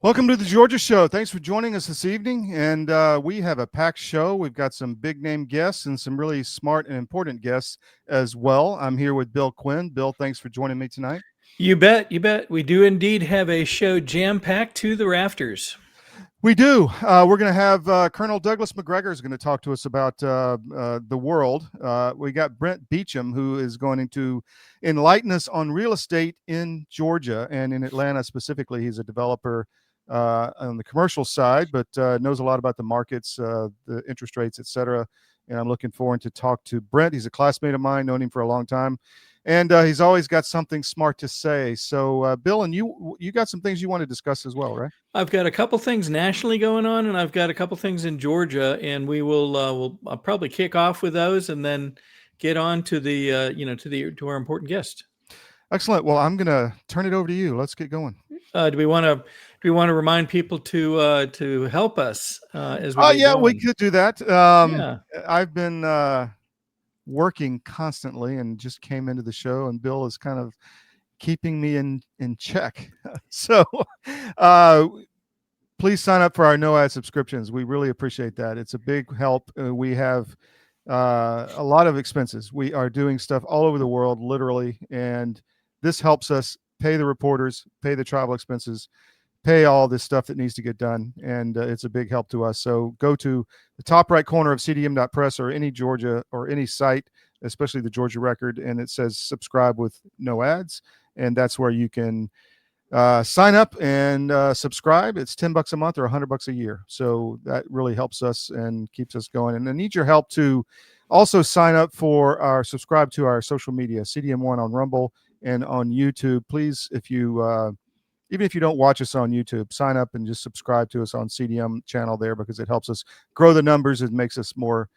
Welcome to the Georgia Show. Thanks for joining us this evening. And we have a packed show. We've got some big name guests and some really smart and important guests as well. I'm here with Bill Quinn. Bill, thanks for joining me tonight. You bet. You bet. We do indeed have a show jam-packed to the rafters. We do. We're going to have Colonel Douglas MacGregor is going to talk to us about the world. We got Brent Beecham, who is going to enlighten us on real estate in Georgia and in Atlanta specifically. He's a developer on the commercial side, but knows a lot about the markets, the interest rates, etc. And I'm looking forward to talk to Brent. He's a classmate of mine, known him for a long time. And he's always got something smart to say. So, Bill, and you got some things you want to discuss as well, right? I've got a couple things nationally going on, and I've got a couple things in Georgia, and we'll probably kick off with those, and then get on to to our important guest. Excellent. Well, I'm going to turn it over to you. Let's get going. Do we want to remind people to help us as we? Oh yeah, we could do that. Yeah. I've been working constantly and just came into the show, and Bill is kind of keeping me in check. So please sign up for our no ad subscriptions. We really appreciate that. It's a big help. We have a lot of expenses. We are doing stuff all over the world, literally, and this helps us pay the reporters, pay the travel expenses, pay all this stuff that needs to get done, and it's a big help to us. So go to the top right corner of cdm.press or any Georgia or any site, especially the Georgia Record, and it says subscribe with no ads, and that's where you can sign up and subscribe. It's $10 a month or $100 a year, so that really helps us and keeps us going. And I need your help to also sign up for subscribe to our social media, CDM1 on Rumble and on YouTube. Please, if you even if you don't watch us on YouTube, sign up and just subscribe to us on CDM channel there, because it helps us grow the numbers. It makes us more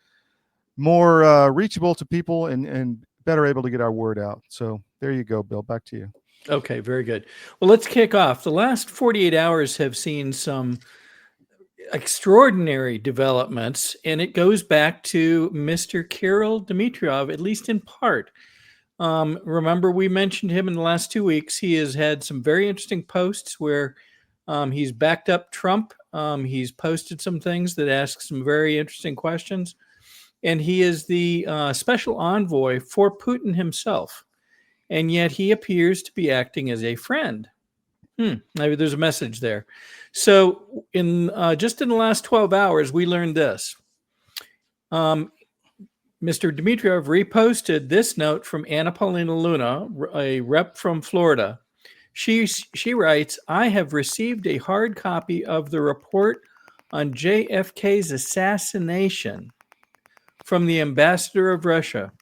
reachable to people and better able to get our word out. So there you go, Bill. Back to you. Okay, very good. Well, let's kick off. The last 48 hours have seen some extraordinary developments, and it goes back to Mr. Kirill Dmitriev, at least in part. Remember, we mentioned him in the last 2 weeks. He has had some very interesting posts where he's backed up Trump. He's posted some things that ask some very interesting questions. And he is the special envoy for Putin himself. And yet he appears to be acting as a friend. Maybe there's a message there. So just in the last 12 hours, we learned this. Mr. Dmitriev reposted this note from Anna Paulina Luna, a rep from Florida. She writes, "I have received a hard copy of the report on JFK's assassination from the ambassador of Russia.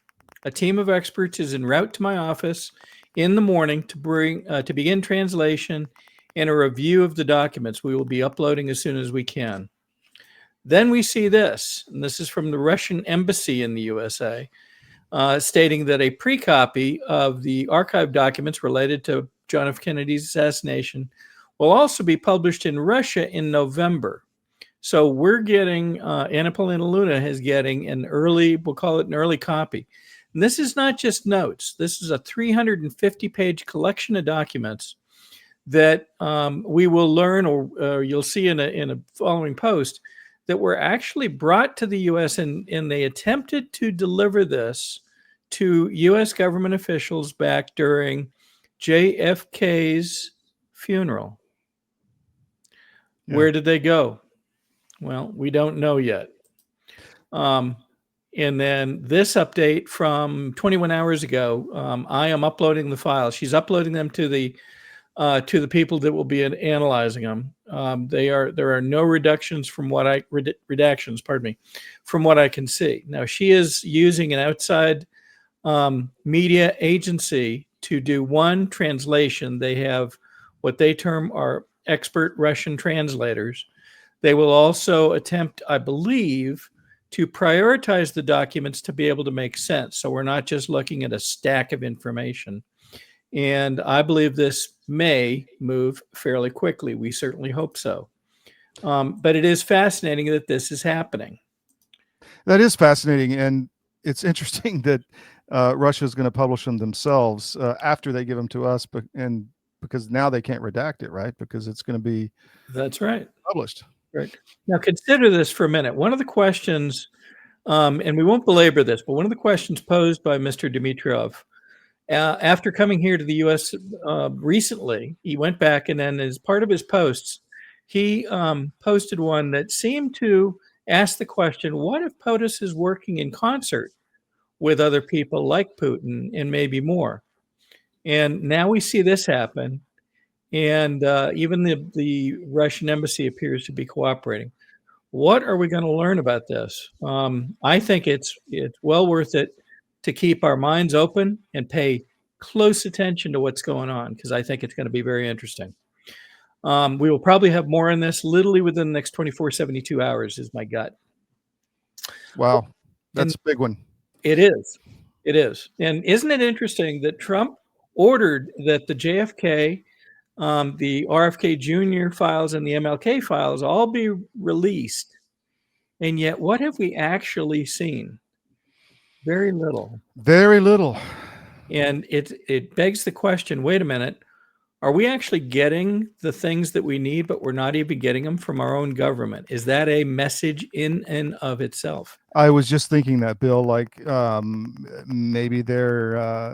A team of experts is en route to my office in the morning to begin translation and a review of the documents. We will be uploading as soon as we can." Then we see this, and this is from the Russian embassy in the USA, stating that a pre-copy of the archived documents related to John F. Kennedy's assassination will also be published in Russia in November. So we're getting, Anna Paulina Luna is getting we'll call it an early copy. And this is not just notes. This is a 350-page collection of documents that we will learn, or you'll see in a following post, that were actually brought to the U.S. and they attempted to deliver this to U.S. government officials back during JFK's funeral. Yeah. Where did they go? Well, we don't know yet. And then this update from 21 hours ago, I am uploading the files. She's uploading them to the people that will be analyzing them. There are no redactions from what I can see. Now, she is using an outside media agency to do one translation. They have what they term are expert Russian translators. They will also attempt, I believe, to prioritize the documents to be able to make sense. So we're not just looking at a stack of information. And I believe this may move fairly quickly. We certainly hope so. But it is fascinating that this is happening. That is fascinating. And it's interesting that Russia is going to publish them themselves after they give them to us. And because now they can't redact it, right? Because it's going to be That's right. published. Right. Now consider this for a minute. One of the questions, and we won't belabor this, but one of the questions posed by Mr. Dimitrov after coming here to the U.S. Recently, he went back and then as part of his posts, he posted one that seemed to ask the question, what if POTUS is working in concert with other people like Putin and maybe more? And now we see this happen. And even the Russian embassy appears to be cooperating. What are we going to learn about this? I think it's well worth it to keep our minds open and pay close attention to what's going on, because I think it's going to be very interesting. We will probably have more on this literally within the next 24, 72 hours is my gut. Wow. That's a big one. It is. It is. And isn't it interesting that Trump ordered that the JFK, the RFK Jr. files and the MLK files all be released? And yet, what have we actually seen? Very little. Very little. And it begs the question, wait a minute, are we actually getting the things that we need, but we're not even getting them from our own government? Is that a message in and of itself? I was just thinking that, Bill, like maybe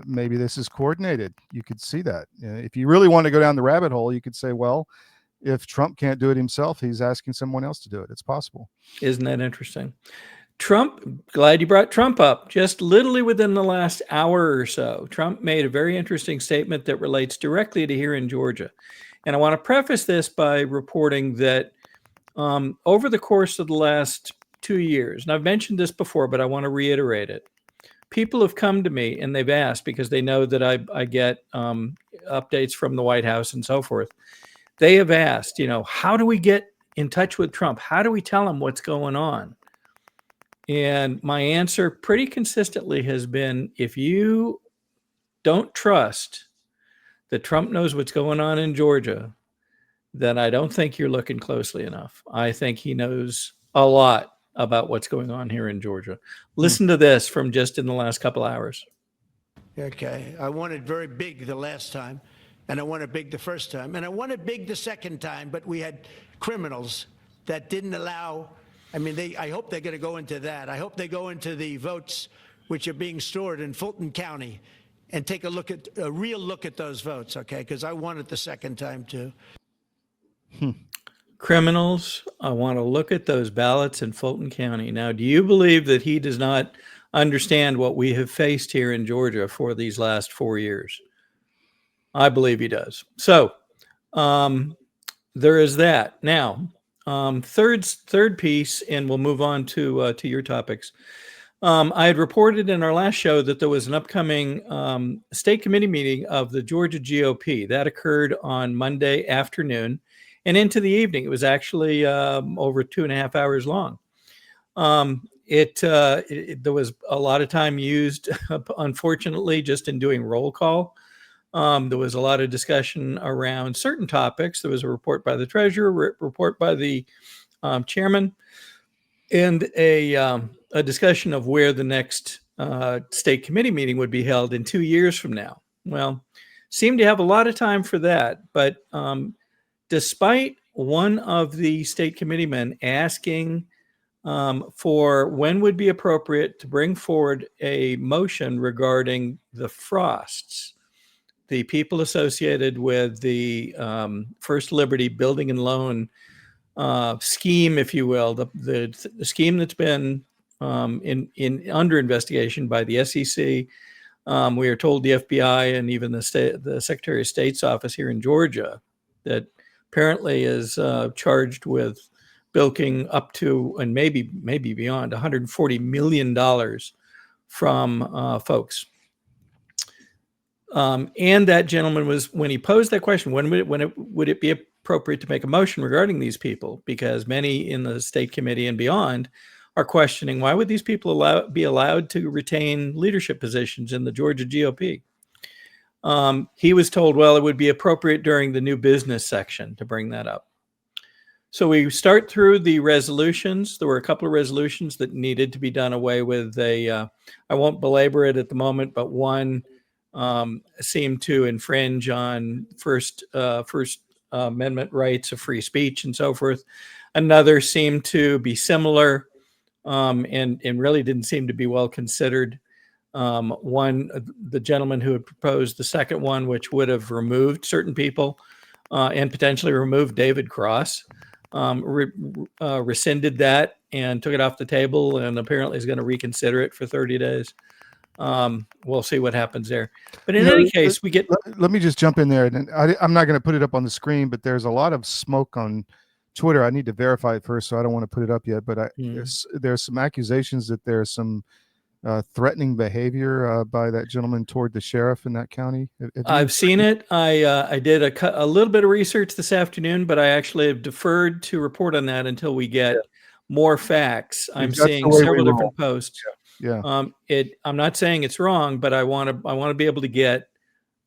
maybe this is coordinated. You could see that. If you really want to go down the rabbit hole, you could say, well, if Trump can't do it himself, he's asking someone else to do it. It's possible. Isn't that interesting? Trump, glad you brought Trump up. Just literally within the last hour or so, Trump made a very interesting statement that relates directly to here in Georgia. And I want to preface this by reporting that over the course of the last 2 years, and I've mentioned this before, but I want to reiterate it. People have come to me and they've asked, because they know that I get updates from the White House and so forth. They have asked, how do we get in touch with Trump? How do we tell him what's going on? And my answer pretty consistently has been, if you don't trust that Trump knows what's going on in Georgia, then I don't think you're looking closely enough. I think he knows a lot about what's going on here in Georgia. Listen to this from just in the last couple hours. Okay, I won it very big the last time, and I won it big the first time, and I won it big the second time, but we had criminals that didn't allow. I mean, I hope they're going to go into that. I hope they go into the votes which are being stored in Fulton County and take a real look at those votes, okay? Because I won it the second time, too. Criminals, I want to look at those ballots in Fulton County. Now, do you believe that he does not understand what we have faced here in Georgia for these last 4 years? I believe he does. So there is that. Now, third piece, and we'll move on to your topics. I had reported in our last show that there was an upcoming state committee meeting of the Georgia GOP that occurred on Monday afternoon and into the evening. It was actually over 2.5 hours long. There was a lot of time used, unfortunately, just in doing roll call. There was a lot of discussion around certain topics. There was a report by the treasurer, report by the chairman, and a discussion of where the next state committee meeting would be held in 2 years from now. Well, seemed to have a lot of time for that. But despite one of the state committeemen asking for when would be appropriate to bring forward a motion regarding the Frosts, the people associated with the First Liberty building and loan scheme, if you will, the scheme that's been under investigation by the SEC. We are told the FBI and even the Secretary of State's office here in Georgia that apparently is charged with bilking up to and maybe beyond $140 million from folks. And that gentleman was, when he posed that question, when would it be appropriate to make a motion regarding these people? Because many in the state committee and beyond are questioning, why would these people be allowed to retain leadership positions in the Georgia GOP? He was told, well, it would be appropriate during the new business section to bring that up. So we start through the resolutions. There were a couple of resolutions that needed to be done away with. I won't belabor it at the moment, but one seemed to infringe on First Amendment rights of free speech and so forth. Another seemed to be similar, and really didn't seem to be well considered. The gentleman who had proposed the second one, which would have removed certain people and potentially removed David Cross, rescinded that and took it off the table, and apparently is going to reconsider it for 30 days. We'll see what happens there. But in any case, we get. Let me just jump in there, and I'm not going to put it up on the screen, but there's a lot of smoke on Twitter. I need to verify it first, so I don't want to put it up yet. But there's some accusations that there's some threatening behavior by that gentleman toward the sheriff in that county. I've seen it. I did a little bit of research this afternoon, but I actually have deferred to report on that until we get more facts. I'm seeing several different posts. Yeah. I'm not saying it's wrong, but I want to be able to get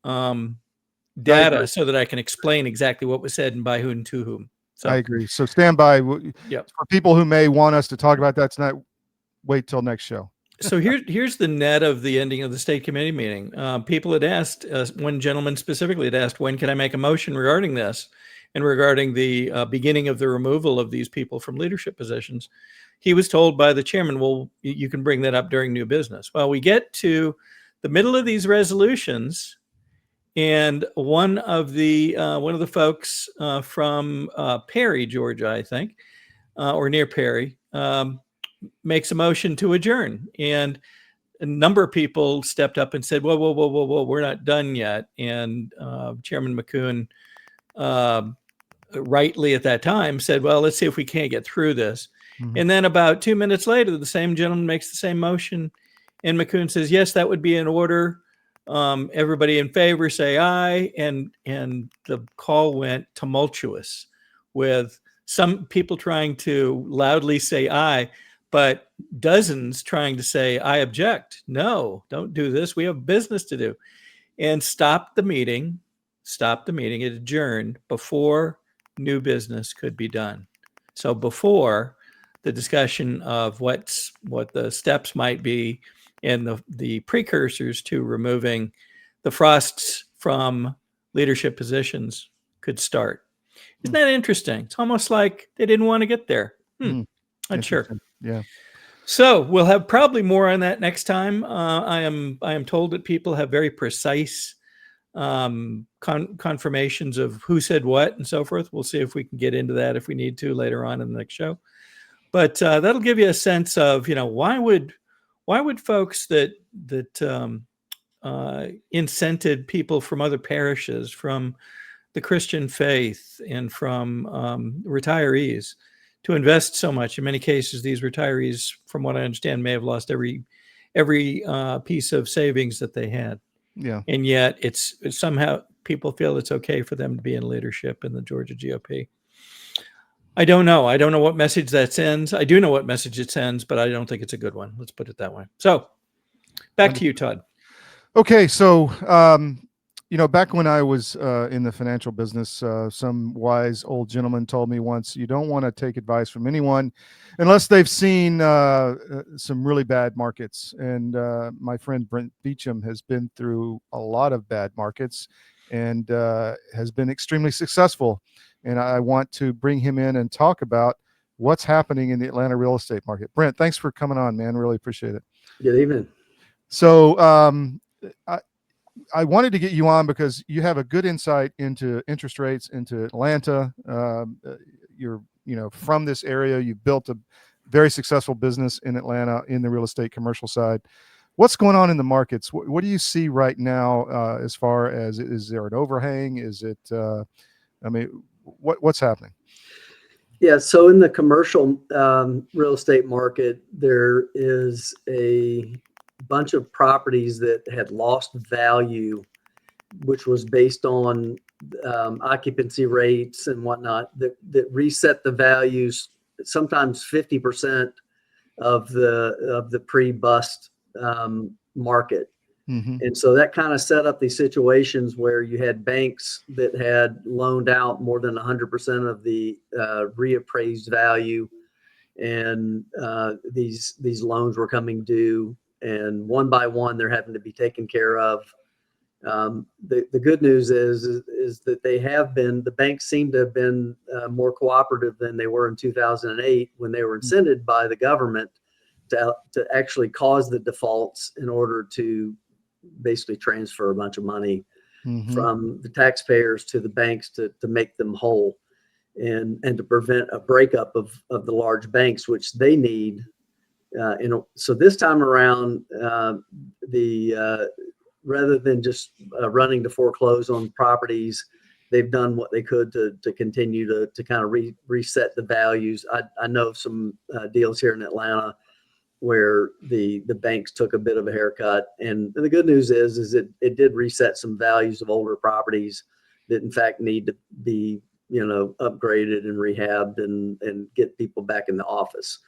data so that I can explain exactly what was said and by who and to whom. So I agree. So stand by. Yep. For people who may want us to talk about that tonight, wait till next show. So here's the net of the ending of the state committee meeting. People had asked, one gentleman specifically had asked, when can I make a motion regarding this and regarding the beginning of the removal of these people from leadership positions? He was told by the chairman, well, you can bring that up during new business. Well, we get to the middle of these resolutions, and one of the folks from Perry, Georgia, I think, or near Perry, makes a motion to adjourn. And a number of people stepped up and said, whoa, we're not done yet. And Chairman McCune, rightly at that time, said, well, let's see if we can't get through this. Mm-hmm. And then about 2 minutes later, the same gentleman makes the same motion. And McCune says, yes, that would be in order. Everybody in favor say aye. And the call went tumultuous with some people trying to loudly say aye, but dozens trying to say, I object. No, don't do this. We have business to do. And stop the meeting. It adjourned before new business could be done. So before the discussion of what the steps might be and the precursors to removing the Frosts from leadership positions could start. Isn't that interesting? It's almost like they didn't want to get there. Not sure. Yeah. So we'll have probably more on that next time. I am told that people have very precise confirmations of who said what and so forth. We'll see if we can get into that if we need to later on in the next show. But that'll give you a sense of, why would folks that incented people from other parishes, from the Christian faith, and from retirees to invest so much. In many cases, these retirees, from what I understand, may have lost every piece of savings that they had. Yeah. And yet it's somehow people feel it's okay for them to be in leadership in the Georgia GOP. I don't know. I don't know what message that sends. I do know what message it sends, but I don't think it's a good one. Let's put it that way. So back to you, Todd. Okay. So, back when I was in the financial business, some wise old gentleman told me once, you don't want to take advice from anyone unless they've seen some really bad markets. And my friend Brent Beecham has been through a lot of bad markets and has been extremely successful. And I want to bring him in and talk about what's happening in the Atlanta real estate market. Brent, thanks for coming on, man. Really appreciate it. Good evening. So I wanted to get you on because you have a good insight into interest rates, into Atlanta. You're, from this area. You've built a very successful business in Atlanta in the real estate commercial side. What's going on in the markets? What do you see right now as far as, is there an overhang? Is it, what's happening? Yeah, so in the commercial real estate market, there is a bunch of properties that had lost value, which was based on occupancy rates and whatnot, that reset the values sometimes 50% of the pre-bust market. Mm-hmm. And so that kind of set up these situations where you had banks that had loaned out more than 100% of the reappraised value, and these loans were coming due, and one by one they're having to be taken care of. The good news is that the banks seem to have been more cooperative than they were in 2008 when they were incented by the government to actually cause the defaults in order to basically transfer a bunch of money from the taxpayers to the banks to make them whole and to prevent a breakup of the large banks, which they need. So this time around, rather than just running to foreclose on properties, they've done what they could to continue to kind of reset the values. I know some deals here in Atlanta where the banks took a bit of a haircut, and the good news is it did reset some values of older properties that in fact need to be upgraded and rehabbed and get people back in the office.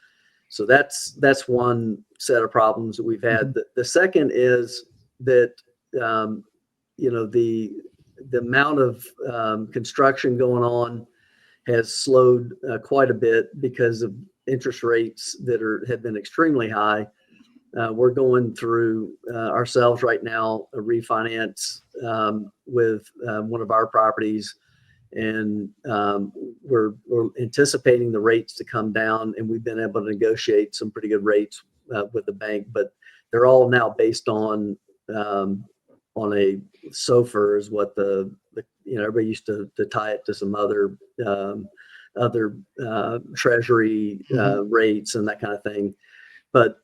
So that's one set of problems that we've had. The second is that the amount of construction going on has slowed quite a bit because of interest rates that have been extremely high. We're going through ourselves right now a refinance with one of our properties, and we're anticipating the rates to come down, and we've been able to negotiate some pretty good rates with the bank, but they're all now based on a SOFR is what everybody used to tie it to some other treasury rates and that kind of thing. But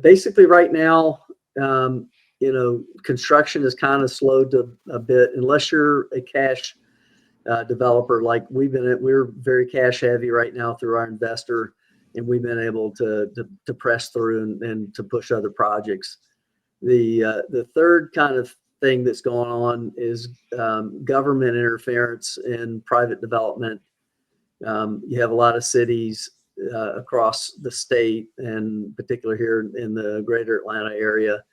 basically right now, construction is kind of slowed a bit unless you're a cash developer like we're very cash heavy right now through our investor, and we've been able to press through and to push other projects. The third kind of thing that's going on is government interference in private development. You have a lot of cities across the state, and particularly here in the greater Atlanta area,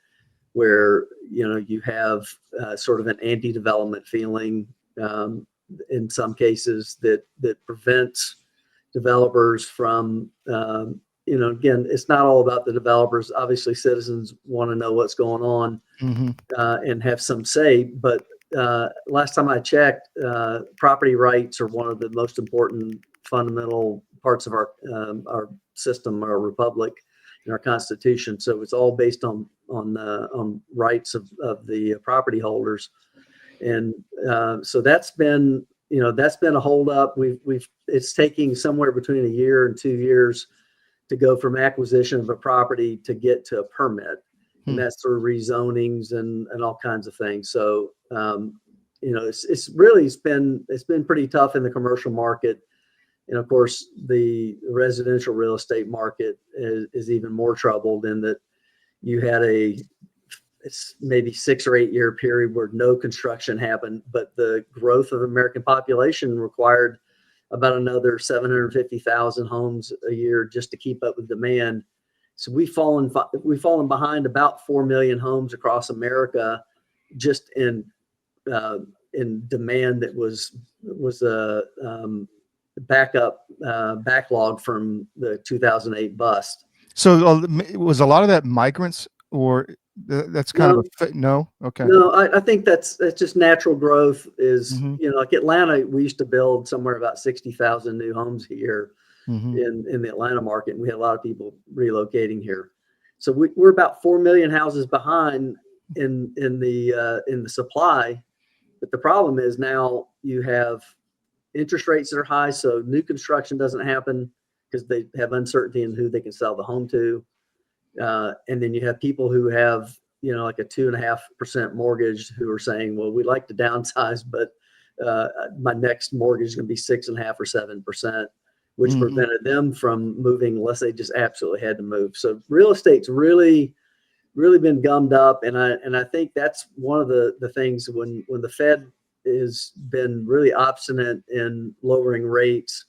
where you have sort of an anti-development feeling in some cases that prevents developers from again, it's not all about the developers. Obviously, citizens want to know what's going on and have some say. But last time I checked, property rights are one of the most important fundamental parts of our system, our republic, and our Constitution. So it's all based on rights of the property holders, and so that's been a holdup. It's taking somewhere between a year and 2 years to go from acquisition of a property to get to a permit. And that's through rezonings and all kinds of things. So, it's been pretty tough in the commercial market. And of course, the residential real estate market is even more troubled in that you had it's maybe 6 or 8 year period where no construction happened, but the growth of American population required about another 750,000 homes a year just to keep up with demand. So we've fallen behind about 4 million homes across America, just in demand that was a backlog from the 2008 bust. So was a lot of that migrants, or that's kind of no? Okay. No, I think that's just natural growth is, like Atlanta, we used to build somewhere about 60,000 new homes a year in the Atlanta market. And we had a lot of people relocating here. So we're about 4 million houses behind in the supply. But the problem is now you have interest rates that are high. So new construction doesn't happen because they have uncertainty in who they can sell the home to. And then you have people who have, like a 2.5% mortgage who are saying, well, we'd like to downsize, but my next mortgage is going to be 6.5 or 7%, which prevented them from moving unless they just absolutely had to move. So real estate's really, really been gummed up. And I think that's one of the things when the Fed has been really obstinate in lowering rates,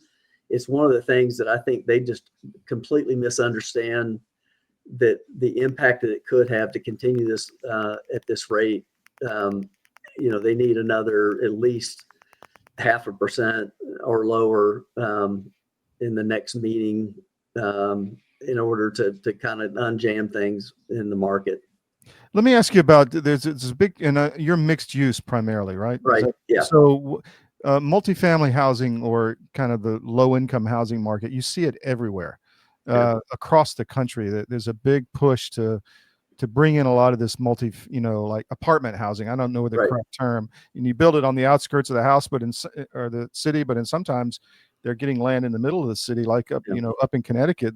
it's one of the things that I think they just completely misunderstand, that the impact that it could have to continue this at this rate. They need another at least 0.5% or lower in the next meeting in order to kind of unjam things in the market. Let me ask you about there's a big and you're mixed use primarily, right? Right. Yeah. So multifamily housing or kind of the low income housing market, you see it everywhere across the country. There's a big push to bring in a lot of this like apartment housing. I don't know the Right. correct term, and you build it on the outskirts of the house, but or the city, but in sometimes they're getting land in the middle of the city, like up up in Connecticut.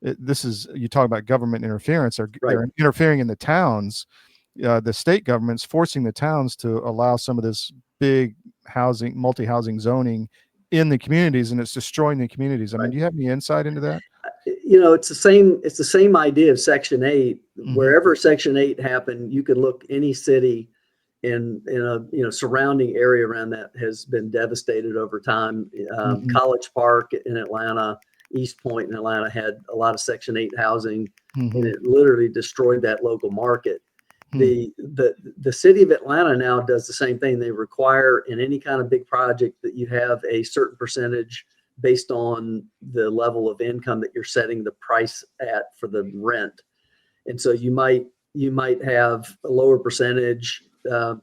This is, you talk about government interference, or Right. they're interfering in the towns. The state government's forcing the towns to allow some of this big housing, multi-housing zoning in the communities, and it's destroying the communities. I mean, do you have any insight into that? It's the same idea of Section 8. Wherever Section 8 happened, you could look any city in a surrounding area around that has been devastated over time. College Park in Atlanta, East Point in Atlanta had a lot of Section 8 housing, and it literally destroyed that local market. The city of Atlanta now does the same thing. They require in any kind of big project that you have a certain percentage based on the level of income that you're setting the price at for the rent. And so you might have a lower percentage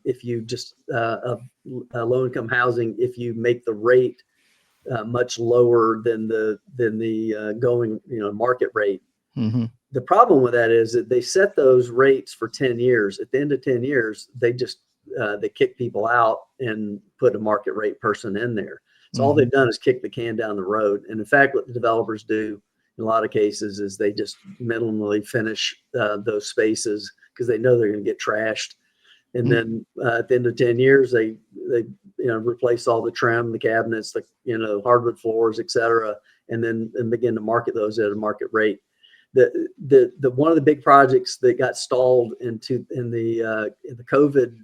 if you just of low income housing if you make the rate much lower than the going market rate. The problem with that is that they set those rates for 10 years. At the end of 10 years, they just they kick people out and put a market rate person in there. So all they've done is kick the can down the road. And in fact, what the developers do in a lot of cases is they just minimally finish those spaces because they know they're going to get trashed. And then at the end of 10 years, they replace all the trim, the cabinets, the hardwood floors, et cetera, and then begin to market those at a market rate. The one of the big projects that got stalled in the COVID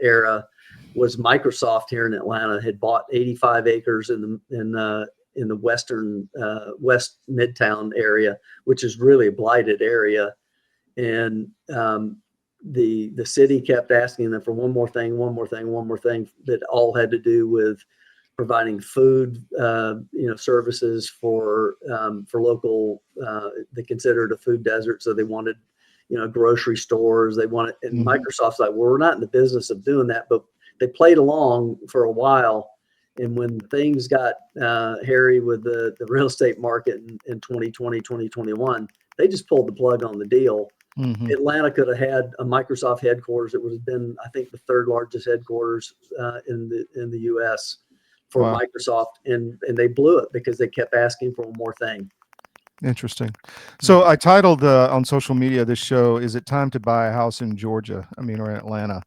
era was Microsoft here in Atlanta had bought 85 acres in the western West Midtown area, which is really a blighted area, and the city kept asking them for one more thing that all had to do with providing food, services for local. They considered a food desert, so they wanted, grocery stores. They wanted, and Microsoft's like, well, we're not in the business of doing that, but they played along for a while. And when things got hairy with the real estate market in 2020, 2021, they just pulled the plug on the deal. Atlanta could have had a Microsoft headquarters. It would have been, I think, the third largest headquarters in the U.S. for Microsoft, and they blew it because they kept asking for one more thing. Interesting. So I titled on social media this show, "Is it time to buy a house in Georgia? I mean, or in Atlanta?"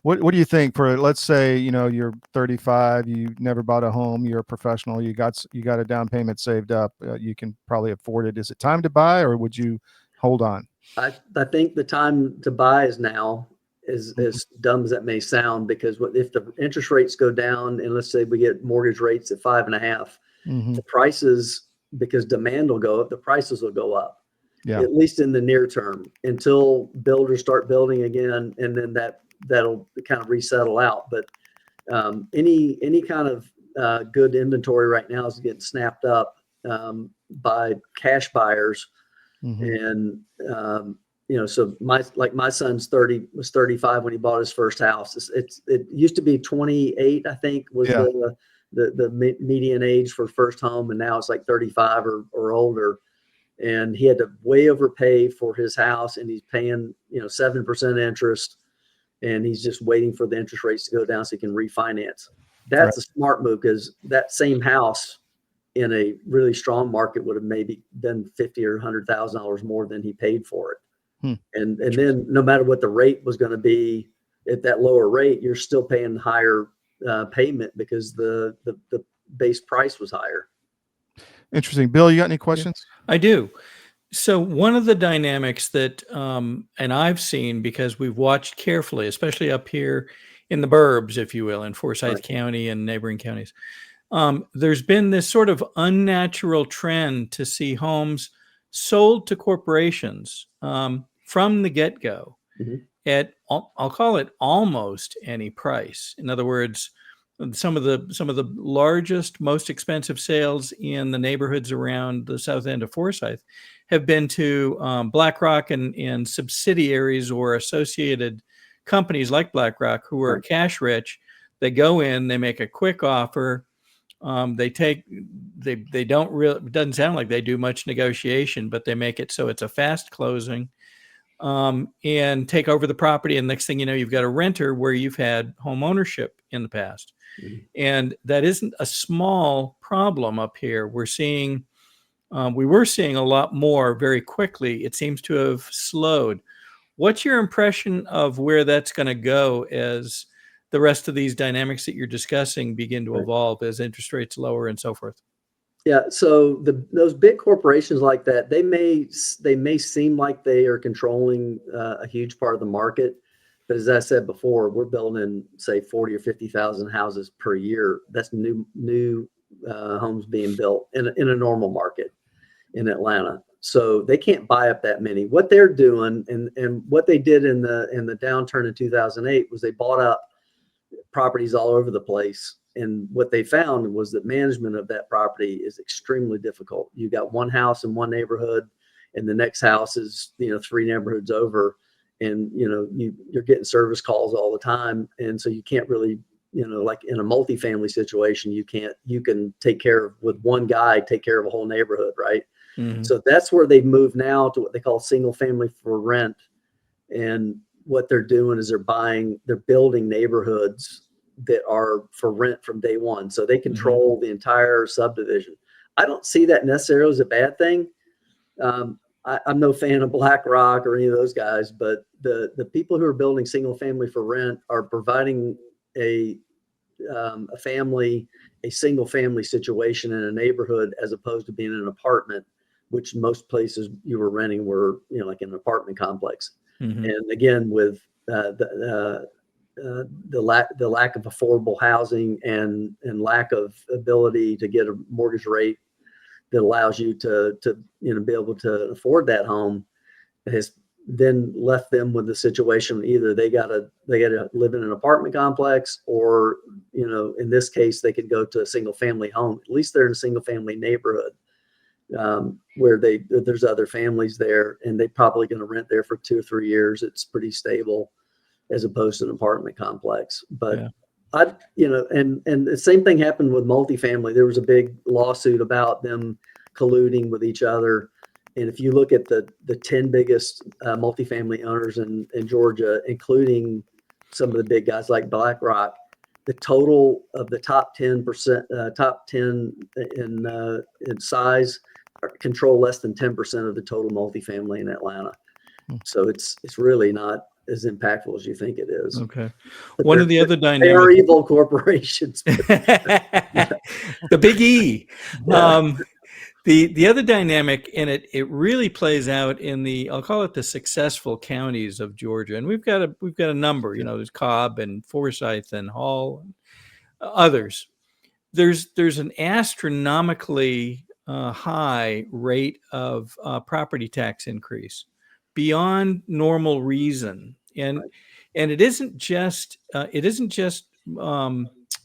What do you think? For, let's say, you're 35, you never bought a home, you're a professional, you got a down payment saved up, you can probably afford it. Is it time to buy, or would you hold on? I think the time to buy is now, as dumb as that may sound, because if the interest rates go down and let's say we get mortgage rates at 5.5, the prices, because demand will go up, the prices will go up, at least in the near term, until builders start building again, and then that'll kind of resettle out. But any kind of good inventory right now is getting snapped up by cash buyers. And so my son's 35 when he bought his first house. It used to be 28, I think, was the median age for first home, and now it's like 35 or older. And he had to way overpay for his house, and he's paying 7% interest, and he's just waiting for the interest rates to go down so he can refinance. That's a smart move, because that same house in a really strong market would have maybe been $50,000 or $100,000 more than he paid for it. And then no matter what the rate was going to be at that lower rate, you're still paying higher payment because the base price was higher. Interesting. Bill, you got any questions? I do. So one of the dynamics that, and I've seen because we've watched carefully, especially up here in the burbs, if you will, in Forsyth County and neighboring counties, there's been this sort of unnatural trend to see homes sold to corporations from the get-go at, I'll call it almost any price. In other words, some of the largest, most expensive sales in the neighborhoods around the south end of Forsyth have been to BlackRock and subsidiaries or associated companies like BlackRock who are cash rich. They go in, they make a quick offer. They don't really, it doesn't sound like they do much negotiation, but they make it so it's a fast closing, and take over the property. And next thing you know, you've got a renter where you've had home ownership in the past. And that isn't a small problem up here. We were seeing a lot more very quickly. It seems to have slowed. What's your impression of where that's going to go as the rest of these dynamics that you're discussing begin to evolve as interest rates lower and so forth? Yeah, so those big corporations like that, they may seem like they are controlling a huge part of the market, but as I said before, we're building, say, 40 or 50,000 houses per year. That's new homes being built in a normal market in Atlanta. So they can't buy up that many. What they're doing and what they did in the downturn in 2008 was they bought up properties all over the place. And what they found was that management of that property is extremely difficult. You got one house in one neighborhood, and the next house is 3 neighborhoods over, and you're getting service calls all the time, and so you can't really, like in a multifamily situation, you can take care of, with one guy, take care of a whole neighborhood, right? Mm-hmm. So that's where they've moved now to what they call single family for rent, and what they're doing is they're building neighborhoods that are for rent from day one. So they control the entire subdivision. I don't see that necessarily as a bad thing. I'm no fan of BlackRock or any of those guys, but the people who are building single family for rent are providing a single family situation in a neighborhood, as opposed to being in an apartment, which most places you were renting were, like an apartment complex. Mm-hmm. And again, with the lack of affordable housing and lack of ability to get a mortgage rate that allows you to be able to afford that home, has then left them with the situation either they gotta live in an apartment complex, or in this case they could go to a single family home. At least they're in a single family neighborhood, where there's other families there, and they're probably going to rent there for 2 or 3 years. It's pretty stable, as opposed to an apartment complex. But and the same thing happened with multifamily. There was a big lawsuit about them colluding with each other. And if you look at the 10 biggest multifamily owners in Georgia, including some of the big guys like BlackRock, the total of the top 10 in size control less than 10% of the total multifamily in Atlanta. So it's really not as impactful as you think it is. Okay. One of the other dynamics. They are evil corporations. The big E. The other dynamic, and it really plays out in I'll call it the successful counties of Georgia. And we've got a number, there's Cobb and Forsyth and Hall and others. There's an astronomically high rate of property tax increase beyond normal reason. And it isn't just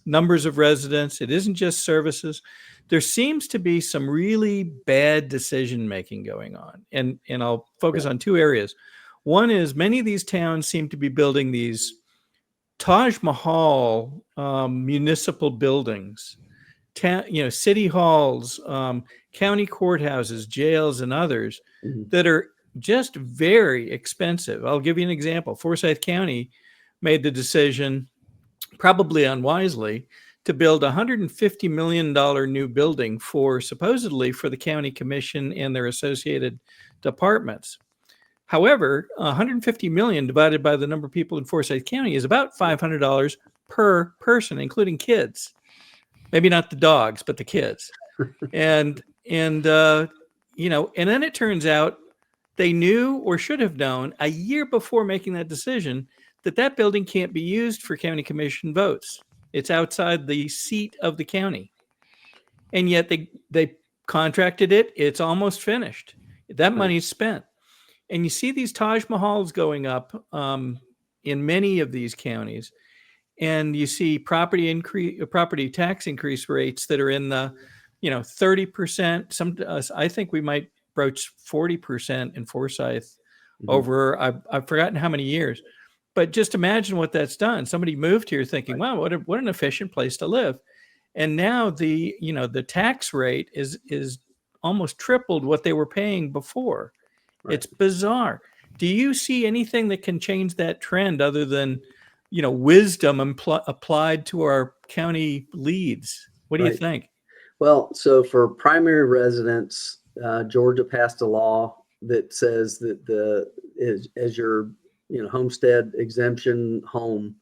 numbers of residents. It isn't just services. There seems to be some really bad decision making going on, and I'll focus on 2 areas. One is many of these towns seem to be building these Taj Mahal municipal buildings, city halls, county courthouses, jails, and others that are just very expensive. I'll give you an example. Forsyth County made the decision, probably unwisely, to build a $150 million new building supposedly for the county commission and their associated departments. However, $150 million divided by the number of people in Forsyth County is about $500 per person, including kids. Maybe not the dogs, but the kids. And then it turns out they knew, or should have known, a year before making that decision, that building can't be used for county commission votes. It's outside the seat of the county. And yet they contracted it. It's almost finished. That money's spent. And you see these Taj Mahals going up in many of these counties. and you see property tax increase rates that are in the 30%. Some I think we might broach 40% in Forsyth over I've forgotten how many years. But just imagine what that's done. Somebody moved here thinking, wow, what an efficient place to live. And now the tax rate is almost tripled what they were paying before. Right. It's bizarre. Do you see anything that can change that trend other than, wisdom applied to our county leads? What do you Right. think? Well, so for primary residents, Georgia passed a law that says that as your homestead exemption home,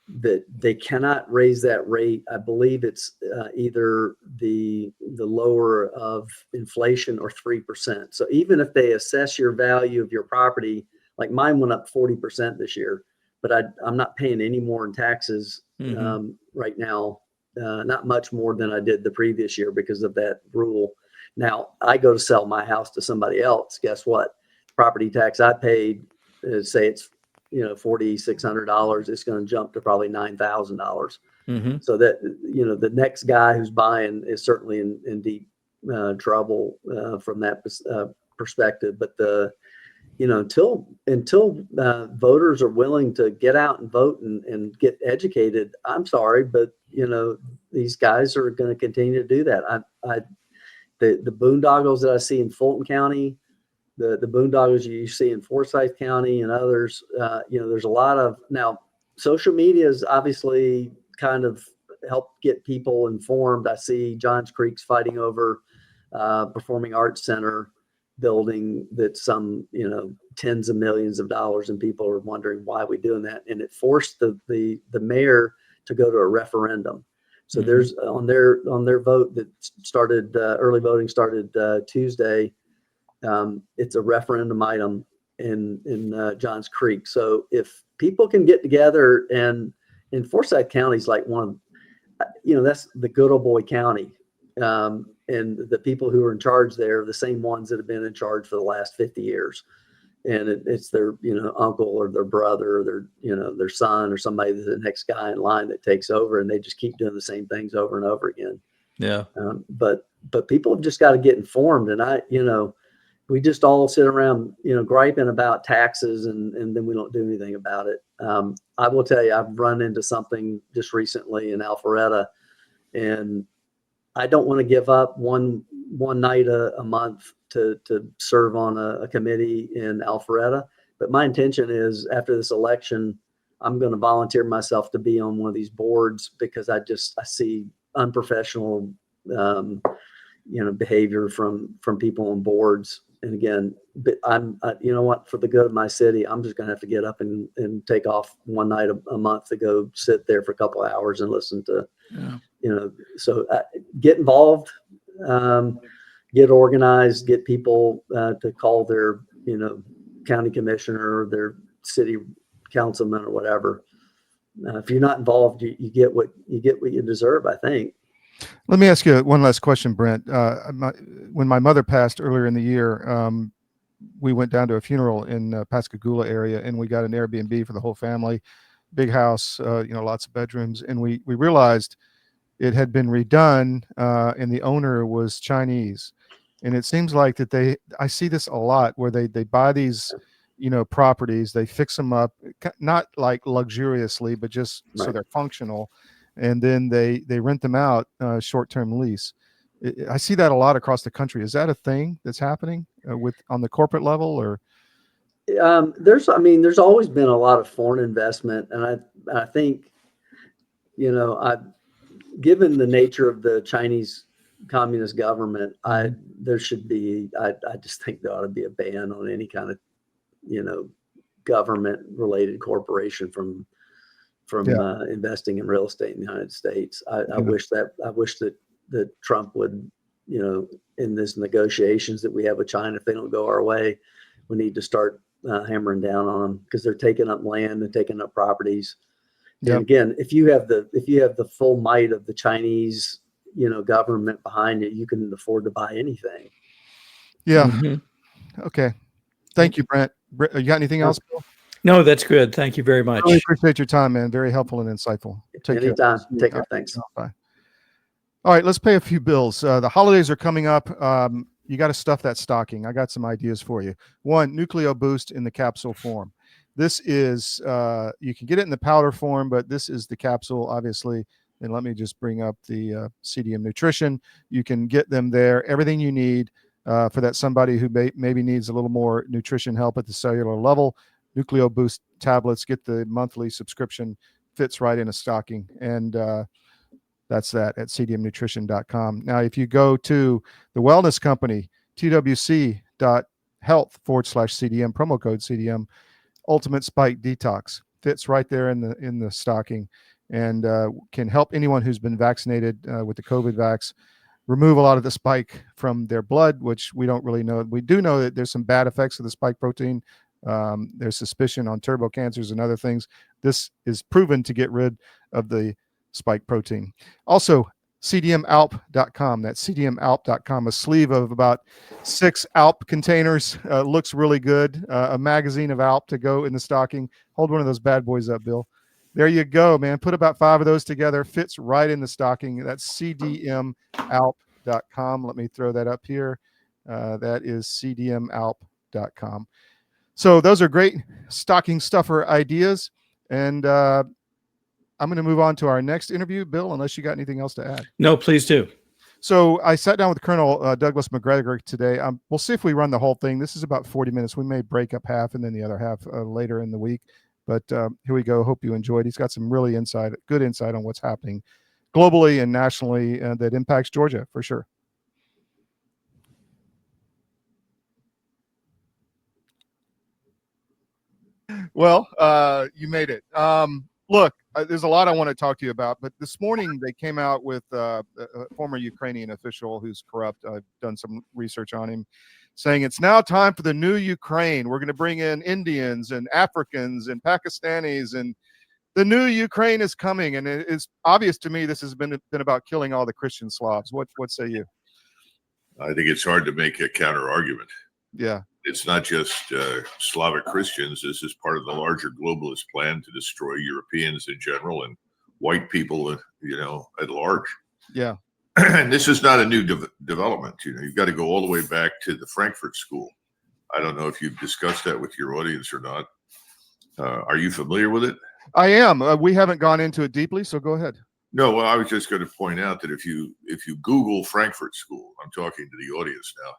that they cannot raise that rate. I believe it's either the lower of inflation or 3%. So even if they assess your value of your property, like mine went up 40% this year, but I'm not paying any more in taxes right now. Not much more than I did the previous year because of that rule. Now I go to sell my house to somebody else. Guess what? Property tax I paid, say it's $4,600. It's going to jump to probably $9,000. So that the next guy who's buying is certainly in deep trouble from that perspective. But until voters are willing to get out and vote and get educated, I'm sorry, but these guys are going to continue to do that. The boondoggles that I see in Fulton County, the boondoggles you see in Forsyth County and others, there's a lot of now social media is obviously kind of helped get people informed. I see Johns Creek's fighting over Performing Arts Center building that's some tens of millions of dollars, and people are wondering why we're doing that, and it forced the mayor to go to a referendum. So there's on their vote that started early voting started Tuesday. It's a referendum item in Johns Creek. So if people can get together, and in Forsyth County is like one of, that's the good old boy county. And the people who are in charge there are the same ones that have been in charge for the last 50 years. And it's their, uncle or their brother or their son or somebody that's the next guy in line that takes over, and they just keep doing the same things over and over again. Yeah. But people have just got to get informed. And we just all sit around, griping about taxes and then we don't do anything about it. I will tell you, I've run into something just recently in Alpharetta, and I don't want to give up one night a month to serve on a committee in Alpharetta. But my intention is after this election, I'm going to volunteer myself to be on one of these boards because I see unprofessional, behavior from people on boards. And again, for the good of my city, I'm just going to have to get up and take off one night a month to go sit there for a couple of hours and listen to, so get involved, get organized, get people to call their, county commissioner or their city councilman or whatever. If you're not involved, you get what you deserve, I think. Let me ask you one last question, Brent. When my mother passed earlier in the year, we went down to a funeral in Pascagoula area, and we got an Airbnb for the whole family, big house, lots of bedrooms, and we realized it had been redone, and the owner was Chinese. And it seems like that I see this a lot where they buy these, properties, they fix them up, not like luxuriously, but just so they're functional. And then they rent them out, short-term lease. I see that a lot across the country. Is that a thing that's happening on the corporate level, or? There's always been a lot of foreign investment, and I think, given the nature of the Chinese communist government, there should be. I just think there ought to be a ban on any kind of, government-related corporation from investing in real estate in the United States. I wish that Trump would, in this negotiations that we have with China, if they don't go our way, we need to start hammering down on them because they're taking up land and taking up properties. And again, if you have the full might of the Chinese, government behind it, you can afford to buy anything. Yeah. Okay. Thank you, Brent. You got anything else, Bill? No, that's good. Thank you very I much. really appreciate your time, man. Very helpful and insightful. Take care. Anytime. Take care. Thanks. Bye. All right, let's pay a few bills. The holidays are coming up. You got to stuff that stocking. I got some ideas for you. One, Nucleo Boost in the capsule form. This is, you can get it in the powder form, but this is the capsule, obviously. And let me just bring up the CDM Nutrition. You can get them there. Everything you need for that somebody who maybe needs a little more nutrition help at the cellular level. Nucleo Boost tablets, get the monthly subscription, fits right in a stocking. And that's that at cdmnutrition.com. Now, if you go to the wellness company, twc.health/CDM, promo code CDM, Ultimate Spike Detox fits right there in the stocking, and can help anyone who's been vaccinated with the COVID vax remove a lot of the spike from their blood, which we don't really know. We do know that there's some bad effects of the spike protein. There's suspicion on turbo cancers and other things. This is proven to get rid of the spike protein. Also, cdmalp.com. That's cdmalp.com, a sleeve of about 6 Alp containers. Looks really good. A magazine of Alp to go in the stocking. Hold one of those bad boys up, Bill. There you go, man. Put about 5 of those together. Fits right in the stocking. That's cdmalp.com. Let me throw that up here. That is cdmalp.com. So those are great stocking stuffer ideas. And I'm going to move on to our next interview, Bill, unless you got anything else to add. No, please do. So I sat down with Colonel Douglas MacGregor today. We'll see if we run the whole thing. This is about 40 minutes. We may break up half and then the other half later in the week. But here we go. Hope you enjoyed. He's got some really good insight on what's happening globally and nationally that impacts Georgia for sure. Well, you made it. Look, there's a lot I want to talk to you about, but this morning they came out with a former Ukrainian official who's corrupt. I've done some research on him, saying it's now time for the new Ukraine. We're going to bring in Indians and Africans and Pakistanis, and the new Ukraine is coming. And it's obvious to me this has been about killing all the Christian Slavs. What say you? I think it's hard to make a counter argument. Yeah. It's not just Slavic Christians. This is part of the larger globalist plan to destroy Europeans in general and white people, at large. Yeah. And this is not a new development. You've got to go all the way back to the Frankfurt School. I don't know if you've discussed that with your audience or not. Are you familiar with it? I am. We haven't gone into it deeply, so go ahead. No, well, I was just going to point out that if you Google Frankfurt School, I'm talking to the audience now,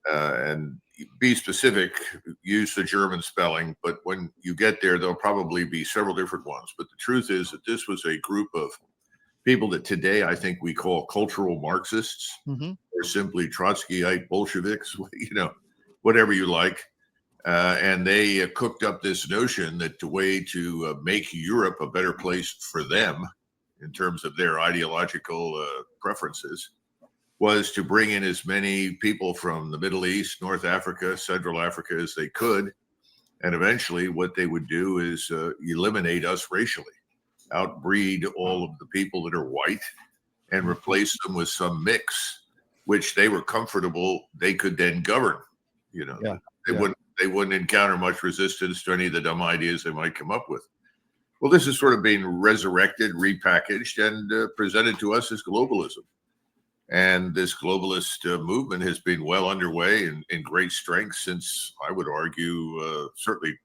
and be specific, use the German spelling, but when you get there, there'll probably be several different ones. But the truth is that this was a group of people that today I think we call cultural Marxists, or simply Trotskyite Bolsheviks, whatever you like. And they cooked up this notion that the way to make Europe a better place for them in terms of their ideological preferences was to bring in as many people from the Middle East, North Africa, Central Africa as they could. And eventually what they would do is eliminate us racially, outbreed all of the people that are white and replace them with some mix, which they were comfortable they could then govern. They wouldn't encounter much resistance to any of the dumb ideas they might come up with. Well, this is sort of being resurrected, repackaged, and presented to us as globalism. And this globalist movement has been well underway and in great strength since, I would argue, certainly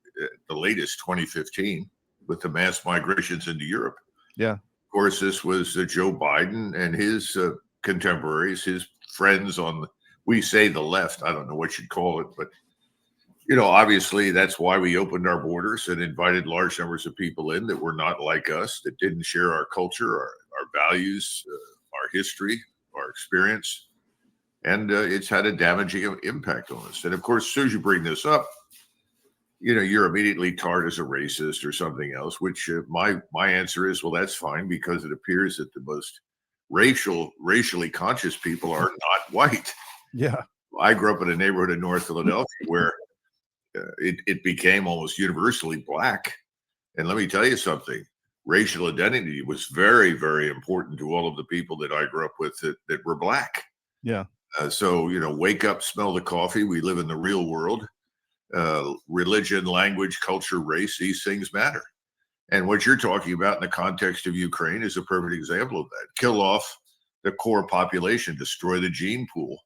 the latest 2015 with the mass migrations into Europe. Yeah. Of course, this was Joe Biden and his contemporaries, his friends on, we say the left, I don't know what you'd call it, but obviously that's why we opened our borders and invited large numbers of people in that were not like us, that didn't share our culture, our values, our history, our experience. And it's had a damaging impact on us. And of course, as soon as you bring this up, you're immediately tarred as a racist or something else, which my answer is, well, that's fine, because it appears that the most racially conscious people are not white. Yeah. I grew up in a neighborhood in North Philadelphia where it became almost universally black. And let me tell you something, racial identity was very, very important to all of the people that I grew up with that were black. Yeah. So, wake up, smell the coffee. We live in the real world. religion, language, culture, race, these things matter. And what you're talking about in the context of Ukraine is a perfect example of that. Kill off the core population, destroy the gene pool,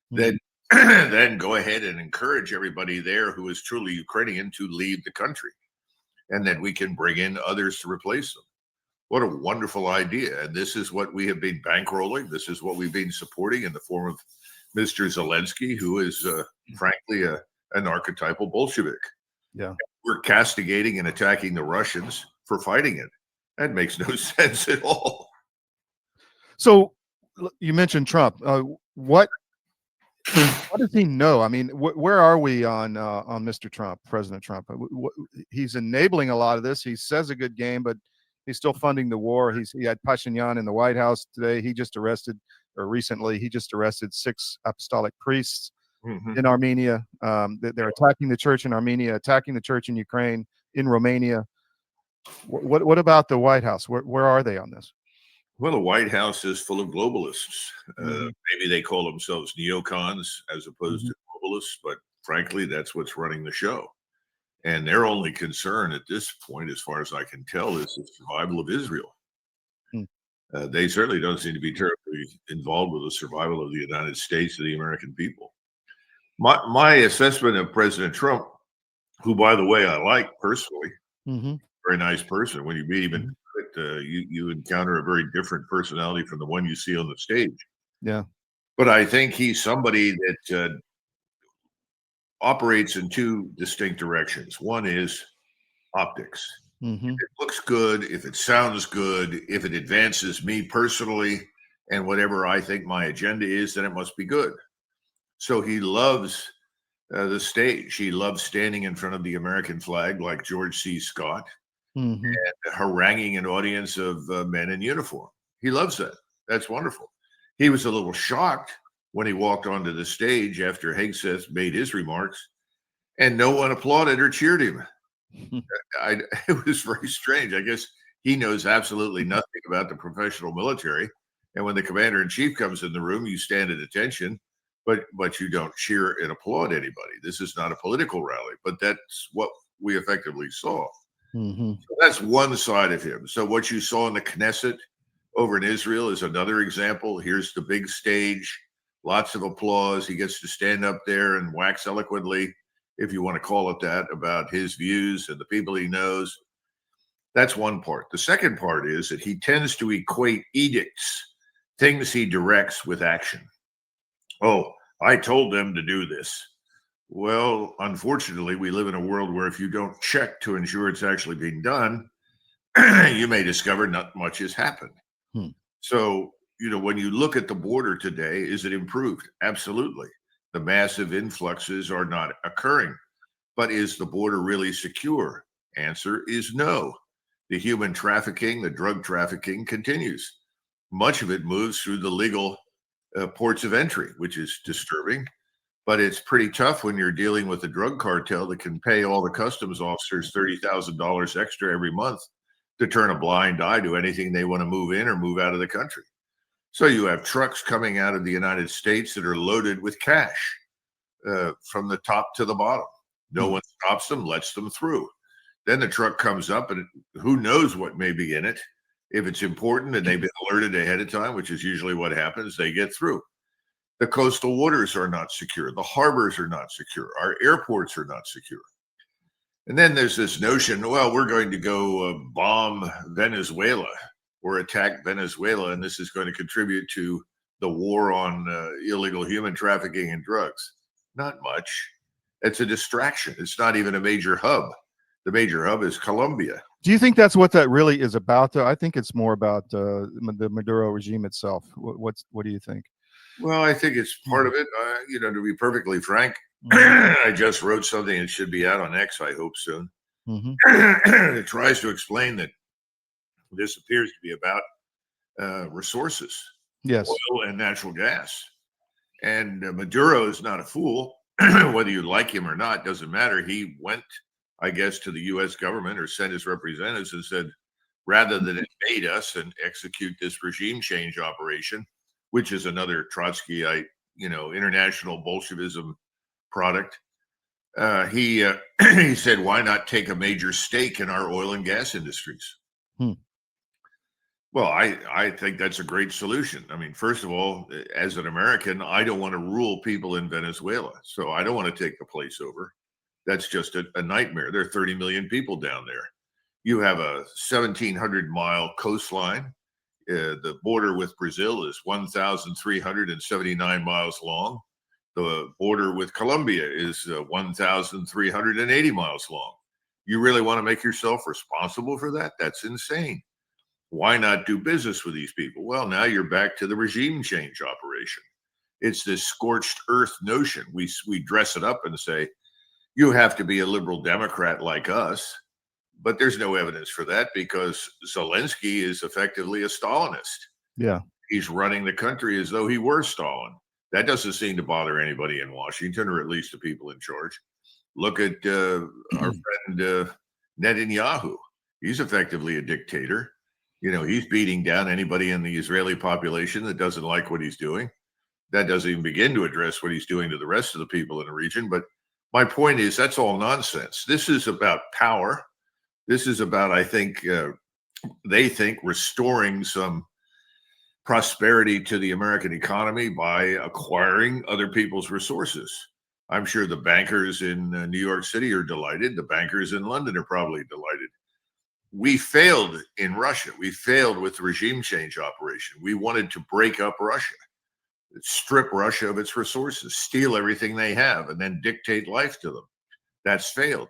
then then go ahead and encourage everybody there who is truly Ukrainian to leave the country. And then we can bring in others to replace them. What a wonderful idea. And this is what we have been bankrolling. This is what we've been supporting in the form of Mr. Zelensky, who is frankly an archetypal Bolshevik. Yeah. We're castigating and attacking the Russians for fighting it. That makes no sense at all. So you mentioned Trump. What does he know? I mean, where are we on Mr. Trump, President Trump? He's enabling a lot of this. He says a good game, but he's still funding the war. He had Pashinyan in the White House today. He just recently 6 apostolic priests in Armenia. They're attacking the church in Armenia, attacking the church in Ukraine, in Romania. What about the White House? Where are they on this? Well, the White House is full of globalists. Maybe they call themselves neocons as opposed to globalists, but frankly, that's what's running the show. And their only concern at this point, as far as I can tell, is the survival of Israel. They certainly don't seem to be terribly involved with the survival of the United States or the American people. My assessment of President Trump, who, by the way, I like personally, very nice person. When you meet him in private, you encounter a very different personality from the one you see on the stage. Yeah. But I think he's somebody that operates in two distinct directions. One is optics. If it looks good, if it sounds good, if it advances me personally and whatever I think my agenda is, then it must be good. So he loves the stage. He loves standing in front of the American flag like George C. Scott and haranguing an audience of men in uniform. He loves that. That's wonderful. He was a little shocked when he walked onto the stage after Hegseth made his remarks, and no one applauded or cheered him. It was very strange. I guess he knows absolutely nothing about the professional military. And when the commander-in-chief comes in the room, you stand at attention, but you don't cheer and applaud anybody. This is not a political rally, but that's what we effectively saw. So that's one side of him. So what you saw in the Knesset over in Israel is another example. Here's the big stage, lots of applause. He gets to stand up there and wax eloquently, if you want to call it that, about his views and the people he knows. That's one part. The second part is that he tends to equate edicts, things he directs, with action. Oh, I told them to do this. Well, unfortunately, we live in a world where if you don't check to ensure it's actually being done, you may discover not much has happened. So, when you look at the border today, is it improved? Absolutely. The massive influxes are not occurring. But is the border really secure? Answer is no. The human trafficking, the drug trafficking continues. Much of it moves through the legal ports of entry, which is disturbing. But it's pretty tough when you're dealing with a drug cartel that can pay all the customs officers $30,000 extra every month to turn a blind eye to anything they want to move in or move out of the country. So you have trucks coming out of the United States that are loaded with cash from the top to the bottom. No one stops them, lets them through. Then the truck comes up and who knows what may be in it. If it's important and they've been alerted ahead of time, which is usually what happens, they get through. The coastal waters are not secure. The harbors are not secure. Our airports are not secure. And then there's this notion, well, we're going to go bomb Venezuela or attack Venezuela, and this is going to contribute to the war on illegal human trafficking and drugs. Not much. It's a distraction. It's not even a major hub. The major hub is Colombia. Do you think that's what that really is about, though? I think it's more about the Maduro regime itself. What do you think? Well, I think it's part of it. To be perfectly frank, I just wrote something that should be out on X, I hope soon. It tries to explain that this appears to be about resources, yes, oil and natural gas. And Maduro is not a fool. Whether you like him or not, doesn't matter. He went, I guess, to the U.S. government or sent his representatives and said, rather than invade us and execute this regime change operation, which is another Trotskyite, international Bolshevism product, He said, why not take a major stake in our oil and gas industries? Well, I think that's a great solution. I mean, first of all, as an American, I don't want to rule people in Venezuela. So I don't want to take the place over. That's just a nightmare. There are 30 million people down there. You have a 1,700-mile coastline. The border with Brazil is 1,379 miles long. The border with Colombia is 1,380 miles long. You really want to make yourself responsible for that? That's insane. Why not do business with these people? Well, now you're back to the regime change operation. It's this scorched earth notion. We dress it up and say, you have to be a liberal Democrat like us. But there's no evidence for that because Zelensky is effectively a Stalinist. Yeah. He's running the country as though he were Stalin. That doesn't seem to bother anybody in Washington, or at least the people in charge. Look at our friend Netanyahu. He's effectively a dictator. You know, he's beating down anybody in the Israeli population that doesn't like what he's doing. That doesn't even begin to address what he's doing to the rest of the people in the region. But my point is, that's all nonsense. This is about power. This is about, I think, they think restoring some prosperity to the American economy by acquiring other people's resources. I'm sure the bankers in New York City are delighted. The bankers in London are probably delighted. We failed in Russia. We failed with the regime change operation. We wanted to break up Russia, strip Russia of its resources, steal everything they have, and then dictate life to them. That's failed.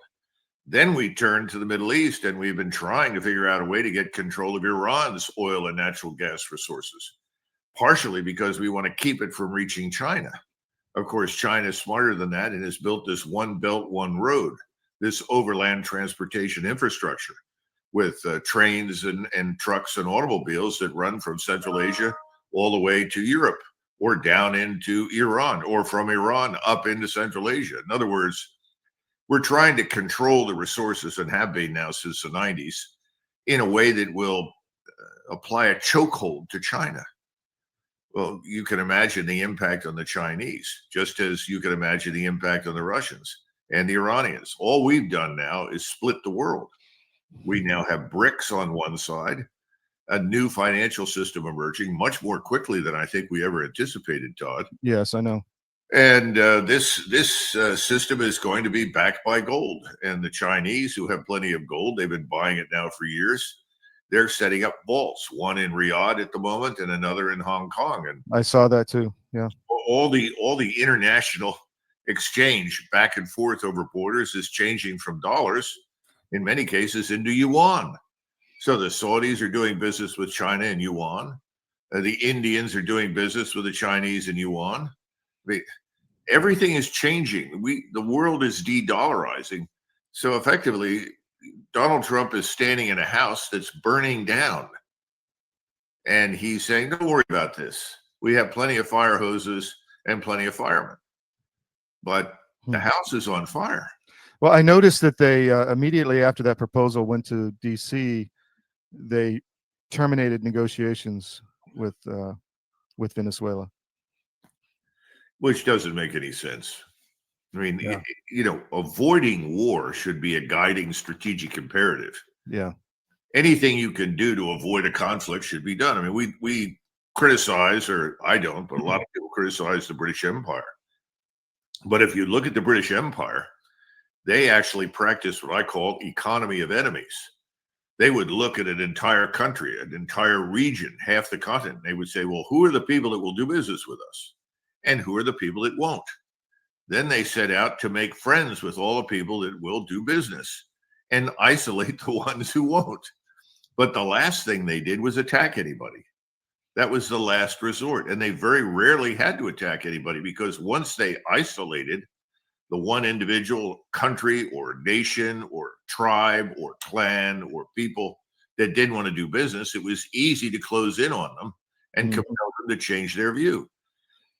Then we turned to the Middle East, and we've been trying to figure out a way to get control of Iran's oil and natural gas resources, partially because we want to keep it from reaching China. Of course, China is smarter than that and has built this one belt, one road, this overland transportation infrastructure with trains and trucks and automobiles that run from Central Asia all the way to Europe or down into Iran, or from Iran up into Central Asia. In other words, we're trying to control the resources, and have been now since the 90s, in a way that will apply a chokehold to China. Well, you can imagine the impact on the Chinese, just as you can imagine the impact on the Russians and the Iranians. All we've done now is split the world. We now have BRICS on one side, a new financial system emerging much more quickly than I think we ever anticipated, Todd. Yes, I know. And this system is going to be backed by gold. And the Chinese, who have plenty of gold, they've been buying it now for years. They're setting up vaults, one in Riyadh at the moment and another in Hong Kong. And I saw that too. Yeah. All the international exchange back and forth over borders is changing from dollars, in many cases, into yuan. So the Saudis are doing business with China in yuan. The Indians are doing business with the Chinese in yuan. I mean, everything is changing. The world is de-dollarizing. So effectively, Donald Trump is standing in a house that's burning down. And he's saying, don't worry about this. We have plenty of fire hoses and plenty of firemen. But the house is on fire. Well, I noticed that they immediately after that proposal went to D.C., they terminated negotiations with Venezuela. Which doesn't make any sense. I mean, avoiding war should be a guiding strategic imperative. Yeah. Anything you can do to avoid a conflict should be done. I mean, we criticize, or I don't, but a lot of people criticize the British Empire. But if you look at the British Empire, they actually practiced what I call economy of enemies. They would look at an entire country, an entire region, half the continent. They would say, well, who are the people that will do business with us? And who are the people that won't? Then they set out to make friends with all the people that will do business and isolate the ones who won't. But the last thing they did was attack anybody. That was the last resort. And they very rarely had to attack anybody, because once they isolated the one individual country or nation or tribe or clan or people that didn't want to do business, it was easy to close in on them and compel them to change their view.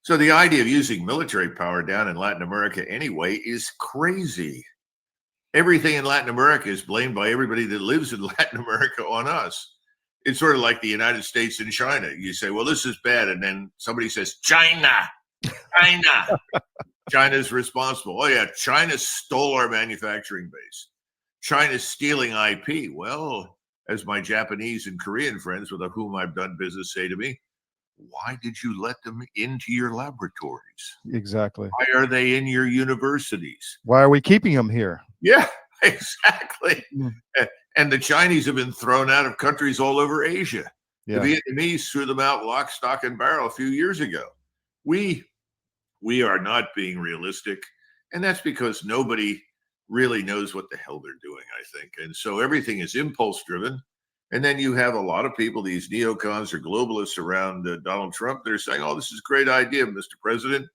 So the idea of using military power down in Latin America anyway is crazy. Everything in Latin America is blamed by everybody that lives in Latin America on us. It's sort of like the United States and China. You say, well, this is bad. And then somebody says, China. China's responsible. Oh yeah, China stole our manufacturing base. China's stealing IP. Well, as my Japanese and Korean friends with whom I've done business say to me, why did you let them into your laboratories? Exactly. Why are they in your universities? Why are we keeping them here? Yeah, exactly. Mm. And the Chinese have been thrown out of countries all over Asia. Yeah. The Vietnamese threw them out lock, stock, and barrel a few years ago. We are not being realistic, and that's because nobody really knows what the hell they're doing, I think. And so everything is impulse driven. And then you have a lot of people, these neocons or globalists around Donald Trump, they're saying, oh, this is a great idea, Mr. President.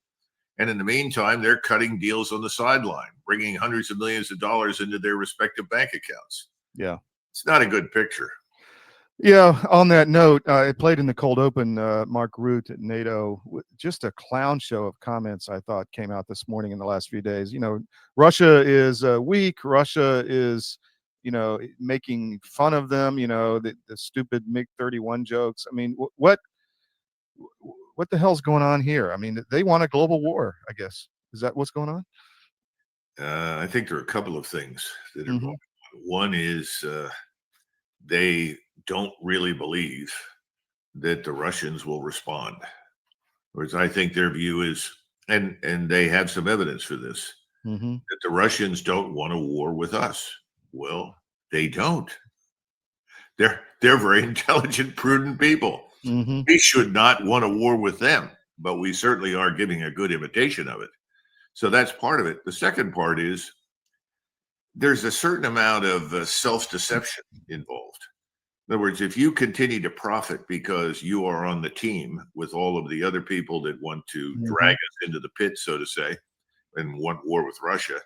And in the meantime, they're cutting deals on the sideline, bringing hundreds of millions of dollars into their respective bank accounts. Yeah. It's not a good picture. Yeah. On that note, it played in the cold open. Mark Rutte at NATO, just a clown show of comments I thought came out this morning in the last few days. You know, Russia is weak. Russia is, you know, making fun of them. You know, the stupid MiG-31 jokes. I mean, what the hell's going on here? I mean, they want a global war, I guess. Is that what's going on? I think there are a couple of things that are going on. One is they don't really believe that the Russians will respond. Whereas I think their view is, and they have some evidence for this, that the Russians don't want a war with us. Well, they don't. They're very intelligent, prudent people. We should not want a war with them, but we certainly are giving a good imitation of it. So that's part of it. The second part is there's a certain amount of self-deception involved. In other words, if you continue to profit because you are on the team with all of the other people that want to drag us into the pit, so to say, and want war with Russia,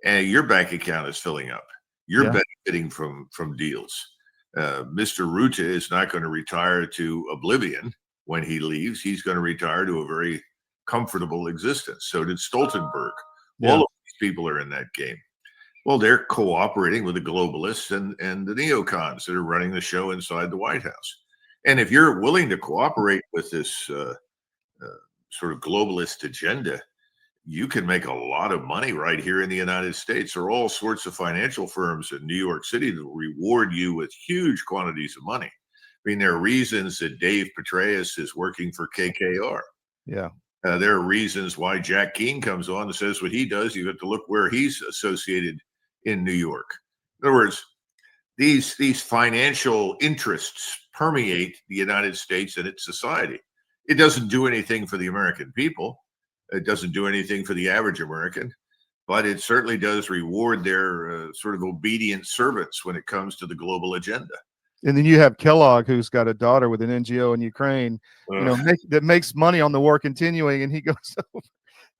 and your bank account is filling up, you're benefiting from deals. Mr. Rutte is not going to retire to oblivion when he leaves. He's going to retire to a very comfortable existence. So did Stoltenberg. All of these people are in that game. Well, they're cooperating with the globalists and the neocons that are running the show inside the White House. And if you're willing to cooperate with this sort of globalist agenda, you can make a lot of money right here in the United States. There are all sorts of financial firms in New York City that will reward you with huge quantities of money. I mean, there are reasons that Dave Petraeus is working for KKR. Yeah. There are reasons why Jack Keane comes on and says what he does. You have to look where he's associated in New York. In other words, these financial interests permeate the United States and its society. It doesn't do anything for the American people. It doesn't do anything for the average American, but it certainly does reward their sort of obedient servants when it comes to the global agenda. And then you have Kellogg, who's got a daughter with an NGO in Ukraine, you know, that makes money on the war continuing, and he goes over.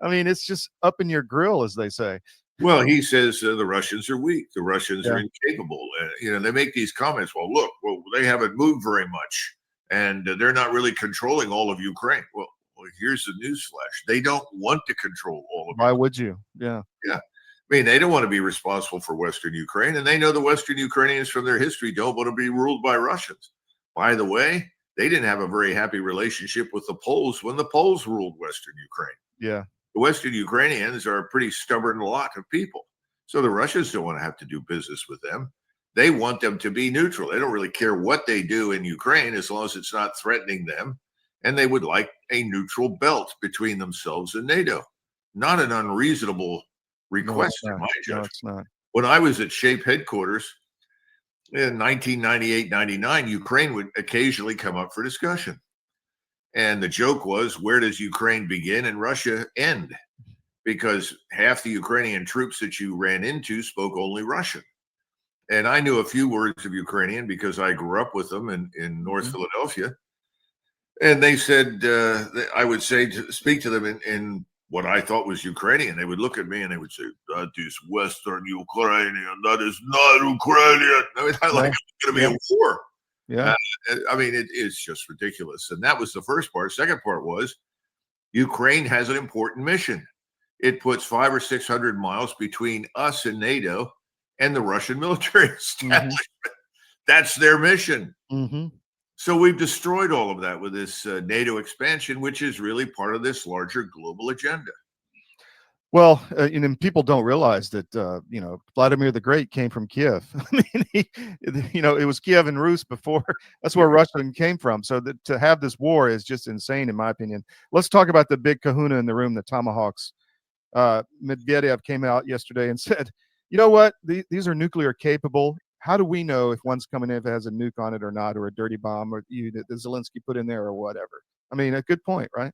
I mean, it's just up in your grill, as they say. Well, he says the Russians are weak. The Russians are incapable. You know, they make these comments. Well, look, they haven't moved very much, and they're not really controlling all of Ukraine. Well, here's the newsflash. They don't want to control all of it. Why would you? Yeah. Yeah. I mean, they don't want to be responsible for Western Ukraine, and they know the Western Ukrainians from their history don't want to be ruled by Russians. By the way, they didn't have a very happy relationship with the Poles when the Poles ruled Western Ukraine. Yeah. The Western Ukrainians are a pretty stubborn lot of people. So the Russians don't want to have to do business with them. They want them to be neutral. They don't really care what they do in Ukraine as long as it's not threatening them. And they would like a neutral belt between themselves and NATO. Not an unreasonable request, in my judgment. No, it's not. When I was at SHAPE headquarters in 1998-99, Ukraine would occasionally come up for discussion. And the joke was, where does Ukraine begin and Russia end? Because half the Ukrainian troops that you ran into spoke only Russian. And I knew a few words of Ukrainian because I grew up with them in North Philadelphia. And they said, I would speak to them in what I thought was Ukrainian. They would look at me and they would say, that is Western Ukrainian. That is not Ukrainian. I mean, it's going to be a war. Yeah. I mean, it's just ridiculous. And that was the first part. Second part was Ukraine has an important mission. It puts 500 or 600 miles between us and NATO and the Russian military establishment. That's their mission. So we've destroyed all of that with this NATO expansion, which is really part of this larger global agenda. Well, and people don't realize that Vladimir the Great came from Kiev. I mean, it was Kiev and Rus before. That's where Russia came from. So to have this war is just insane, in my opinion. Let's talk about the big kahuna in the room, the tomahawks. Medvedev came out yesterday and said, "You know what? These are nuclear capable. How do we know if one's coming in if it has a nuke on it or not, or a dirty bomb, or that Zelensky put in there, or whatever?" I mean, a good point, right?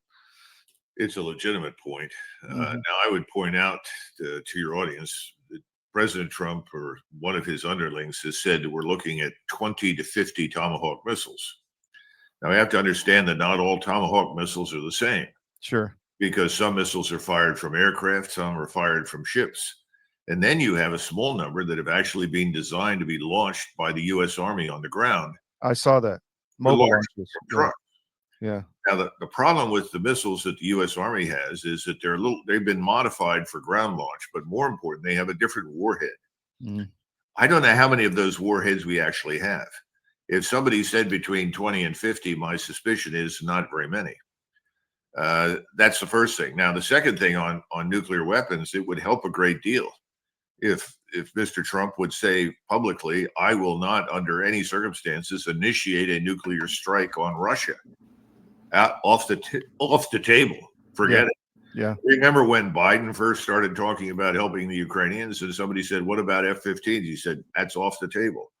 It's a legitimate point. Mm-hmm. Now, I would point out to your audience that President Trump or one of his underlings has said that we're looking at 20 to 50 Tomahawk missiles. Now, we have to understand that not all Tomahawk missiles are the same. Sure. Because some missiles are fired from aircraft, some are fired from ships. And then you have a small number that have actually been designed to be launched by the U.S. Army on the ground. I saw that. Mobile launches. Trucks. Yeah. Now, the problem with the missiles that the U.S. Army has is that they've been modified for ground launch, but more important, they have a different warhead. Mm. I don't know how many of those warheads we actually have. If somebody said between 20 and 50, my suspicion is not very many. That's the first thing. Now, the second thing on nuclear weapons, it would help a great deal if Mr. Trump would say publicly, I will not under any circumstances initiate a nuclear strike on Russia. Off the table. Forget it. Yeah. Remember when Biden first started talking about helping the Ukrainians and somebody said, what about F-15s? He said, that's off the table.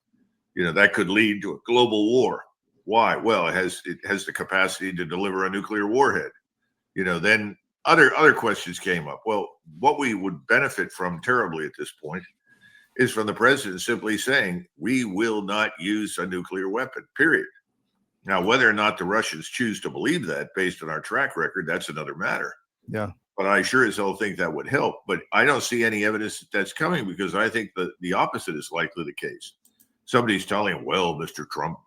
That could lead to a global war. Why? Well, it has the capacity to deliver a nuclear warhead. Then other questions came up. Well, what we would benefit from terribly at this point is from the president simply saying, we will not use a nuclear weapon, period. Now, whether or not the Russians choose to believe that based on our track record, that's another matter. Yeah. But I sure as hell think that would help. But I don't see any evidence that that's coming because I think that the opposite is likely the case. Somebody's telling him, well, Mr. Trump,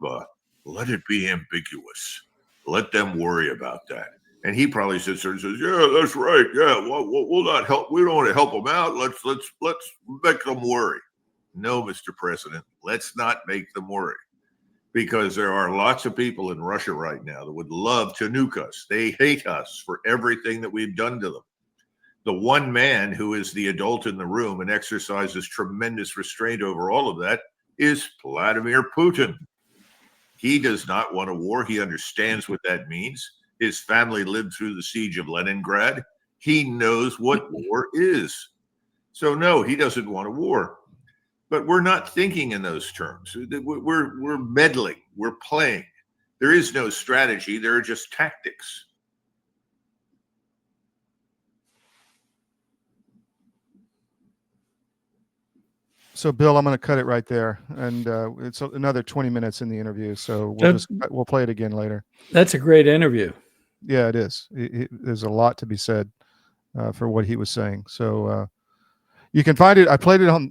let it be ambiguous. Let them worry about that. And he probably sits there and says, yeah, that's right. Yeah, we'll not help. We don't want to help them out. Let's make them worry. No, Mr. President, let's not make them worry. Because there are lots of people in Russia right now that would love to nuke us. They hate us for everything that we've done to them. The one man who is the adult in the room and exercises tremendous restraint over all of that is Vladimir Putin. He does not want a war. He understands what that means. His family lived through the siege of Leningrad. He knows what war is. So no, he doesn't want a war. But we're not thinking in those terms. We're meddling. We're playing. There is no strategy. There are just tactics. So, Bill, I'm going to cut it right there, and it's another 20 minutes in the interview. So we'll play it again later. That's a great interview. Yeah, it is. There's a lot to be said for what he was saying. So. You can find it.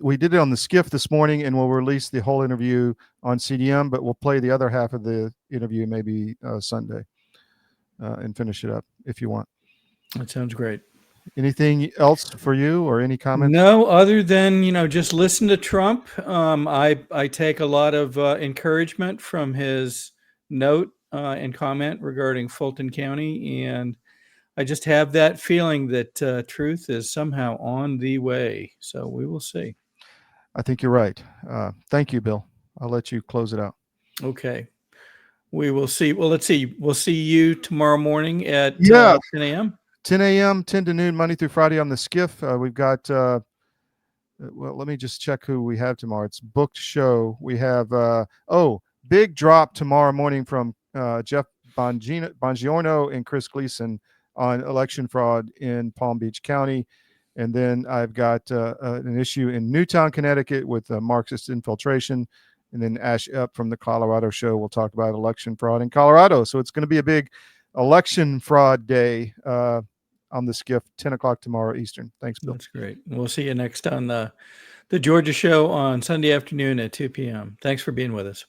We did it on the Skiff this morning, and we'll release the whole interview on CDM, but we'll play the other half of the interview maybe Sunday and finish it up if you want. That sounds great. Anything else for you or any comments? No, other than, just listen to Trump. I take a lot of encouragement from his note and comment regarding Fulton County, and I just have that feeling that truth is somehow on the way. So we will see. I think you're right. Thank you, Bill. I'll let you close it out. Okay. We will see. Well, let's see. We'll see you tomorrow morning at 10 a.m. 10 a.m., 10 to noon, Monday through Friday on the Skiff. We've got, well, let me just check who we have tomorrow. It's booked show. We have, big drop tomorrow morning from Jeff Bongiorno and Chris Gleason on election fraud in Palm Beach County. And then I've got an issue in Newtown, Connecticut with Marxist infiltration. And then Ash Epp from the Colorado show will talk about election fraud in Colorado. So it's going to be a big election fraud day on the Skiff, 10 o'clock tomorrow Eastern. Thanks, Bill. That's great. We'll see you next on the Georgia show on Sunday afternoon at 2 p.m. Thanks for being with us.